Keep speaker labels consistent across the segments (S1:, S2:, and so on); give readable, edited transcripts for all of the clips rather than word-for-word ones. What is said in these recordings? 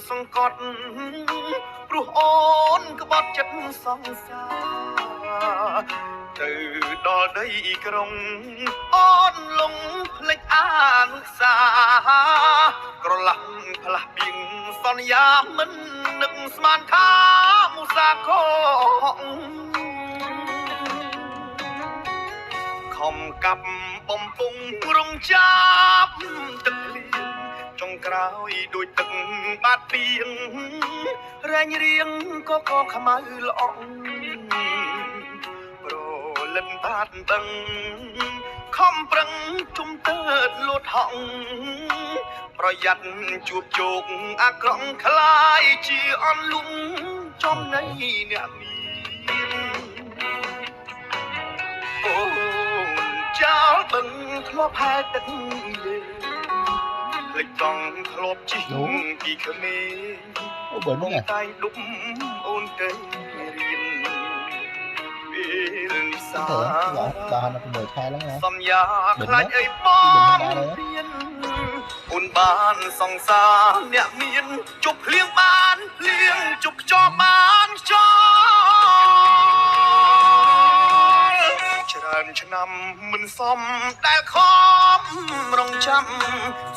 S1: សង្កត់ព្រោះអូនក្បត់ចិត្តសង្សារទៅដល់ដីក្រុងអូនលងភ្លេចអានុសាក្រឡាំផ្លាស់បៀងសន្យាមិននឹកស្មានថាមុសាខខំកាប់បំពង់រងចាប់ទឹកលៀងចុងក្រោយដូចទឹកបាត់ពីងរែងរៀងក៏ខ្មៅល្អងប្រលិនបាត់បឹងខំប្រឹងជុំតើតលូតហងប្រយ័ត្នជួបជោគអាក្រក់คล้ายជាអន់លំចំណៃអ្នកមានអូចោលបឹងធ្លាប់ហែកទឹកលេភ្លេចចង់ធ្លាប់ជិះពីក្មេងអូបើនោះតែដុំអូនទៅរៀនពេលនិសាបាន6ខែឡើងណាសន្យាខ្លាចអីបងមានអូនបានសង្សារអ្នកមានជប់ភ្លៀងបានភ្លៀងជប់ខ្យល់បានខ្យល់ច្រើនឆ្នាំមិនសមដែលខំរងចាំ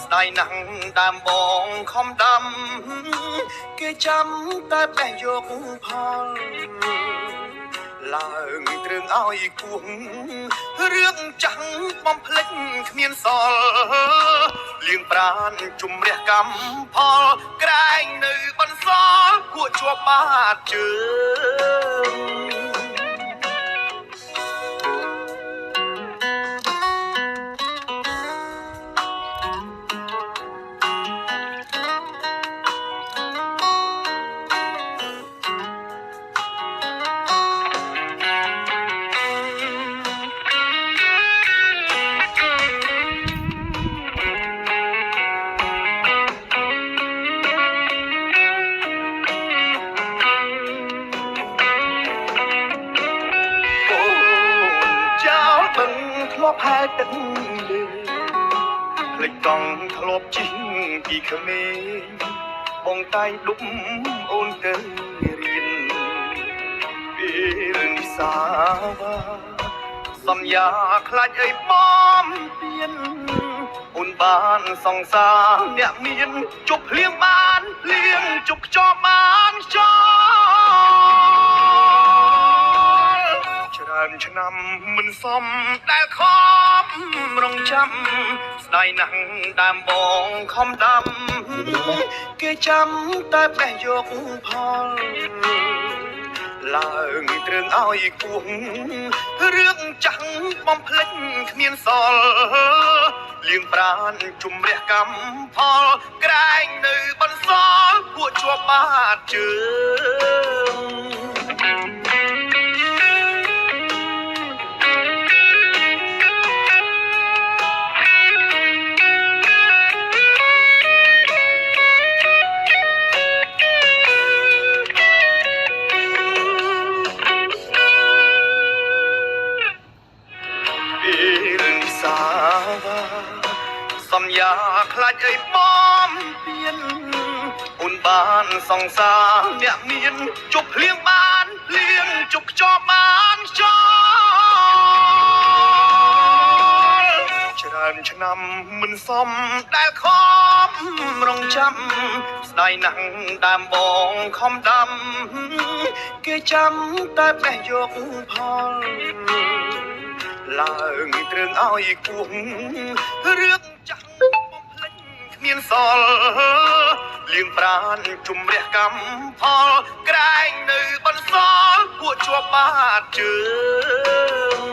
S1: ស្ដាយណាស់ដើមបងខំដាំគេចាំតែបេះយកផលឡើងទ្រឿងឲ្យគួងរឿងចាំងបំភ្លេចគ្មានសល់លៀងប្រានជំរះកម្មផលក្រែងនៅបន្សល់គួជាប់បាតជើងធ្លាប់ហែកទឹកលេភ្លេចតង់ធ្លាប់ជិះពីក្មេងបងតែងដុំអូនទៅរៀនពេលនិសាសន្យាខ្លាចអីបំពេញអូនបានសង្សារអ្នកមានជប់ភ្លៀងបានភ្លៀងជប់ខ្យល់បានខ្យល់ច្រើនឆ្នាំមិនសមដែលខំរងចាំស្ដាយណាស់ដើមបងខំដាំគេចាំតែបេះយកផលឡើងទ្រឿងឲ្យគួងរឿងចាំងបំភ្លេចគ្មានសល់លៀងប្រានជំរះកម្មផលក្រែងនៅបន្សល់ពួកជាប់បាតជើងសន្យាខ្លាចអីបំពេញអូនបានសង្សារអ្នកមានជប់ភ្លៀងបានភ្លៀងជប់ខ្យល់បានខ្យល់ច្រើនឆ្នាំមិនសមដែលខំរងចាំស្ដាយណាស់ដើមបងខំដាំគេចាំតែបេះយកផលឡើងទ្រឿងឲ្យគួងរឿងចាំងបំភ្លេចគ្មានសល់លៀងប្រានជំរះកម្មផលក្រែងនៅបន្សល់ពួកជាប់បាតជើង